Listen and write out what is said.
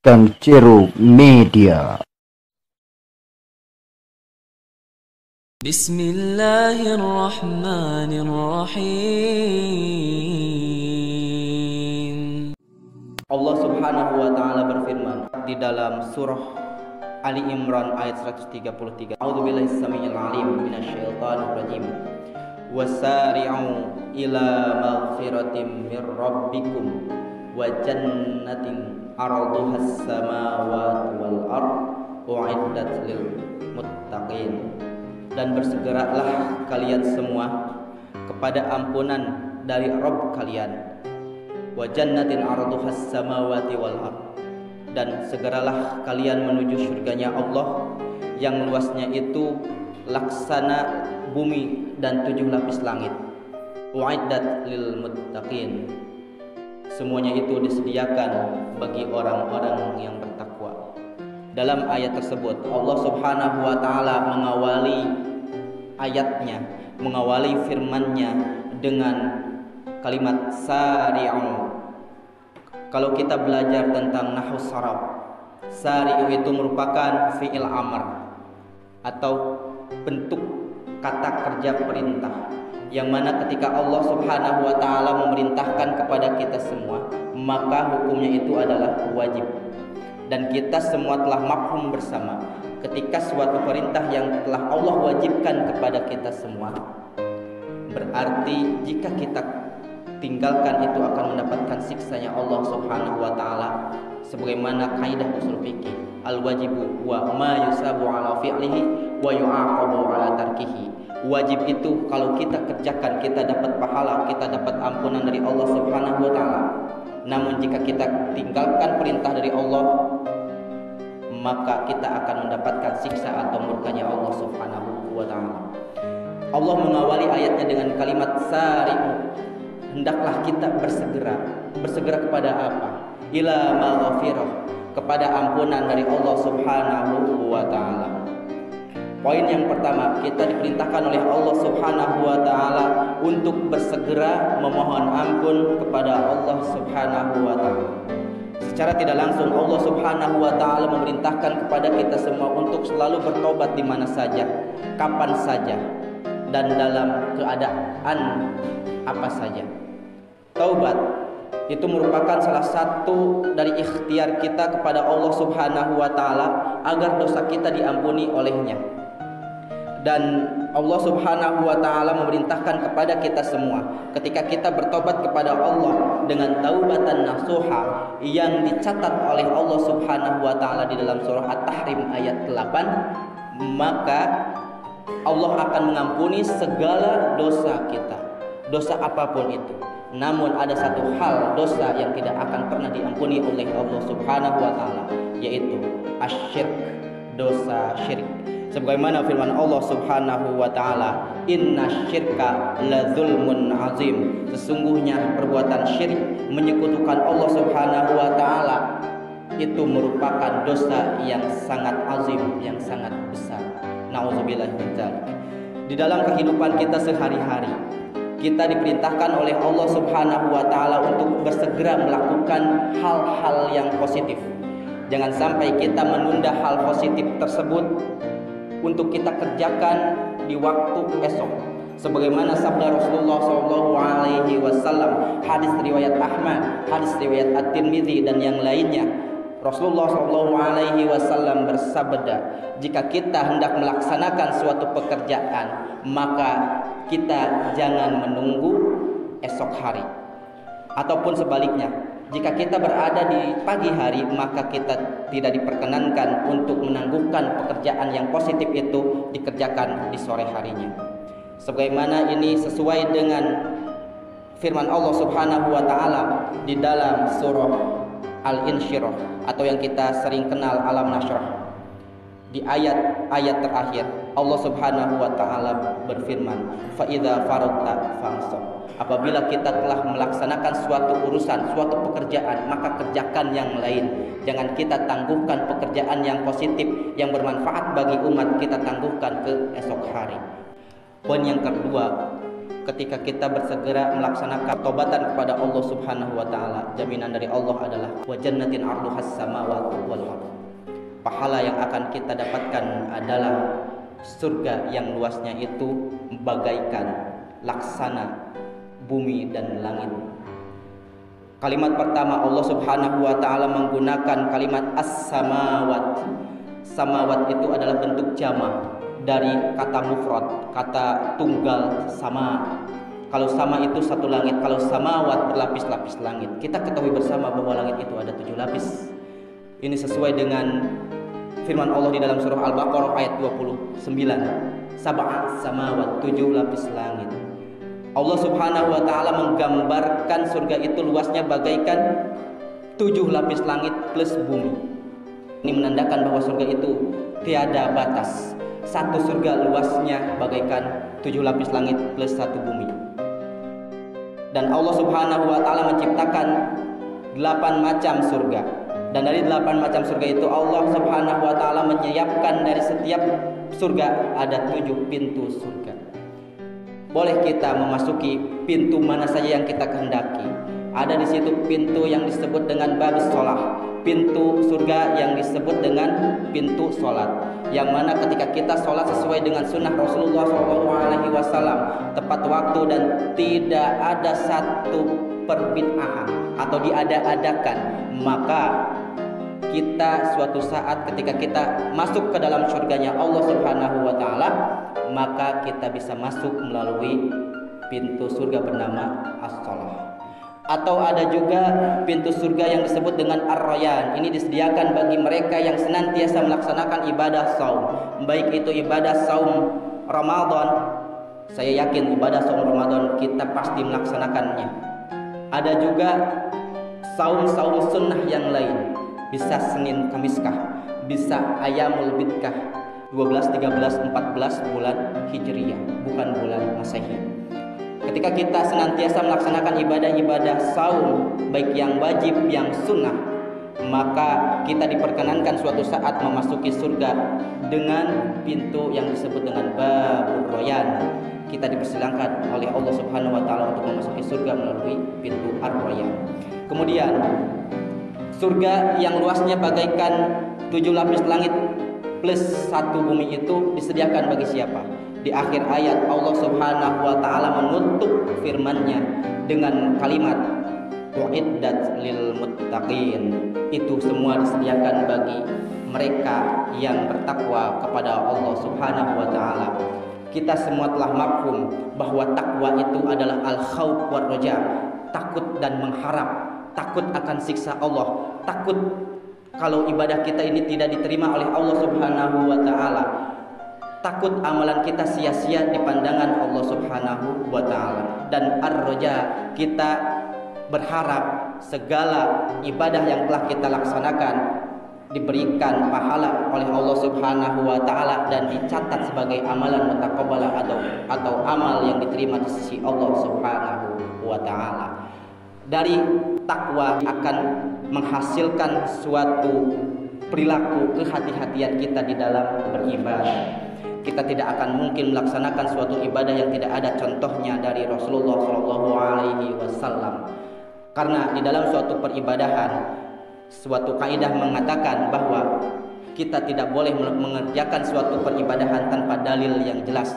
Kang Cero Media. Bismillahirrahmanirrahim. Allah Subhanahu wa taala berfirman di dalam surah Ali Imran ayat 133. A'udzubillahi samii'il 'aliim minasyaitonir rajim. Wasari'u ila maghfiratin mir rabbikum wa jannatin 'arduhas samawati wal ard u'iddat lil muttaqin. Dan bersegeralah kalian semua kepada ampunan dari Rabb kalian, wa jannatin 'arduhas samawati wal ard, dan segeralah kalian menuju surganya Allah yang luasnya itu laksana bumi dan 7 lapis langit. U'iddat lil muttaqin, semuanya itu disediakan bagi orang-orang yang bertakwa. Dalam ayat tersebut Allah Subhanahu wa taala mengawali ayatnya, mengawali firman-Nya dengan kalimat sari'u. Kalau kita belajar tentang nahwu sharaf, sari'u itu merupakan fi'il amr atau bentuk kata kerja perintah, yang mana ketika Allah Subhanahu wa taala memerintahkan kepada kita semua, maka hukumnya itu adalah wajib. Dan kita semua telah mafhum bersama ketika suatu perintah yang telah Allah wajibkan kepada kita semua, berarti jika kita tinggalkan itu akan mendapatkan siksanya Allah Subhanahu wa taala, sebagaimana kaidah usul fikih, al-wajibu wa ma yusabu ala fi'lihi wa yu'aqabu ala tarkihi. Wajib itu kalau kita kerjakan kita dapat pahala, kita dapat ampunan dari Allah Subhanahu wa taala. Namun jika kita tinggalkan perintah dari Allah, maka kita akan mendapatkan siksa atau murkanya Allah Subhanahu wa taala. Allah mengawali ayatnya dengan kalimat sari'u. Hendaklah kita bersegera. Bersegera kepada apa? Ila maghfirah, kepada ampunan dari Allah Subhanahu wa taala. Poin yang pertama, kita diperintahkan oleh Allah Subhanahu wa taala untuk bersegera memohon ampun kepada Allah Subhanahu wa taala. Secara tidak langsung Allah Subhanahu wa taala memerintahkan kepada kita semua untuk selalu bertobat di mana saja, kapan saja, dan dalam keadaan apa saja. Taubat itu merupakan salah satu dari ikhtiar kita kepada Allah Subhanahu wa taala agar dosa kita diampuni olehnya. Dan Allah Subhanahu wa taala memerintahkan kepada kita semua ketika kita bertobat kepada Allah dengan taubatan nasuha yang dicatat oleh Allah Subhanahu wa taala di dalam surah At-Tahrim ayat 8, maka Allah akan mengampuni segala dosa kita, dosa apapun itu. Namun ada satu hal dosa yang tidak akan pernah diampuni oleh Allah Subhanahu wa taala, yaitu asyirk, dosa syirik. Sebagaimana firman Allah Subhanahu wa taala, "Inna syirka la zulmun azim." Sesungguhnya perbuatan syirik, menyekutukan Allah Subhanahu wa taala, itu merupakan dosa yang sangat azim, yang sangat besar. Nauzubillahi min dzalik. Di dalam kehidupan kita sehari-hari, kita diperintahkan oleh Allah Subhanahu wa taala untuk bersegera melakukan hal-hal yang positif. Jangan sampai kita menunda hal positif tersebut untuk kita kerjakan di waktu esok. Sebagaimana sabda Rasulullah SAW, hadis riwayat Ahmad, hadis riwayat At-Tirmidzi dan yang lainnya. Rasulullah SAW bersabda, jika kita hendak melaksanakan suatu pekerjaan, maka kita jangan menunggu esok hari. Ataupun sebaliknya, jika kita berada di pagi hari, maka kita tidak diperkenankan untuk menangguhkan pekerjaan yang positif itu dikerjakan di sore harinya. Sebagaimana ini sesuai dengan firman Allah Subhanahu wa taala di dalam surah Al-Insyirah atau yang kita sering kenal Alam Nashrah. Di ayat terakhir Allah Subhanahu wa taala berfirman, "Fa idza faragta fansab." Apabila kita telah melaksanakan suatu urusan, suatu pekerjaan, maka kerjakan yang lain. Jangan kita tangguhkan pekerjaan yang positif, yang bermanfaat bagi umat, kita tangguhkan ke esok hari. Poin yang kedua, ketika kita bersegera melaksanakan taubatan kepada Allah Subhanahu wa taala, jaminan dari Allah adalah wa jannatin 'arduhas samawati wal ardh. Pahala yang akan kita dapatkan adalah surga yang luasnya itu bagaikan laksana bumi dan langit. Kalimat pertama Allah Subhanahu wa taala menggunakan kalimat as-samawat. Samawat itu adalah bentuk jamak dari kata mufrad, kata tunggal sama. Kalau sama itu satu langit, kalau samawat berlapis-lapis langit. Kita ketahui bersama bahwa langit itu ada 7 lapis. Ini sesuai dengan firman Allah di dalam surah Al-Baqarah ayat 29. Sab'a samawat, 7 lapis langit. Allah Subhanahu wa taala menggambarkan surga itu luasnya bagaikan 7 lapis langit plus bumi. Ini menandakan bahwa surga itu tiada batas. Satu surga luasnya bagaikan 7 lapis langit plus 1 bumi. Dan Allah Subhanahu wa taala menciptakan 8 macam surga. Dan dari 8 macam surga itu Allah Subhanahu wa taala menyiapkan dari setiap surga ada 7 pintu surga. Boleh kita memasuki pintu mana saja yang kita kehendaki. Ada di situ pintu yang disebut dengan babus sholah, pintu surga yang disebut dengan pintu sholat, yang mana ketika kita sholat sesuai dengan sunnah Rasulullah SAW tepat waktu dan tidak ada satu perbid'ahan atau diada-adakan, maka kita suatu saat ketika kita masuk ke dalam surganya Allah Subhanahu wa taala, maka kita bisa masuk melalui pintu surga bernama as-shalah. Atau ada juga pintu surga yang disebut dengan ar-rayyan. Ini disediakan bagi mereka yang senantiasa melaksanakan ibadah saum, baik itu ibadah saum Ramadan. Saya yakin ibadah saum Ramadan kita pasti melaksanakannya. Ada juga saum-saum sunnah yang lain. Bisa Senin Kamiskah, bisa Ayamul Bidkah, 12, 13, 14 bulan Hijriyah, bukan bulan Masehi. Ketika kita senantiasa melaksanakan ibadah-ibadah saum, baik yang wajib, yang sunnah, maka kita diperkenankan suatu saat memasuki surga dengan pintu yang disebut dengan Babur Rayyan. Kita dipersilahkan oleh Allah Subhanahu wa taala untuk memasuki surga melalui pintu Ar-Rayyan. Kemudian surga yang luasnya bagaikan 7 lapis langit plus 1 bumi itu disediakan bagi siapa? Di akhir ayat Allah Subhanahu wa taala menutup firman-Nya dengan kalimat uiddat lil muttaqin. Itu semua disediakan bagi mereka yang bertakwa kepada Allah Subhanahu wa taala. Kita semua telah mafhum bahwa takwa itu adalah al-khauf war raja, takut dan mengharap, takut akan siksa Allah, takut kalau ibadah kita ini tidak diterima oleh Allah Subhanahu wa taala, takut amalan kita sia-sia di pandangan Allah Subhanahu wa taala. Dan ar-raja, kita berharap segala ibadah yang telah kita laksanakan diberikan pahala oleh Allah Subhanahu wa taala dan dicatat sebagai amalan mutaqabbalah atau amal yang diterima di sisi Allah Subhanahu wa taala. Dari takwa akan menghasilkan suatu perilaku kehati-hatian kita di dalam beribadah. Kita tidak akan mungkin melaksanakan suatu ibadah yang tidak ada contohnya dari Rasulullah SAW. Karena di dalam suatu peribadahan, suatu kaidah mengatakan bahwa kita tidak boleh mengerjakan suatu peribadahan tanpa dalil yang jelas.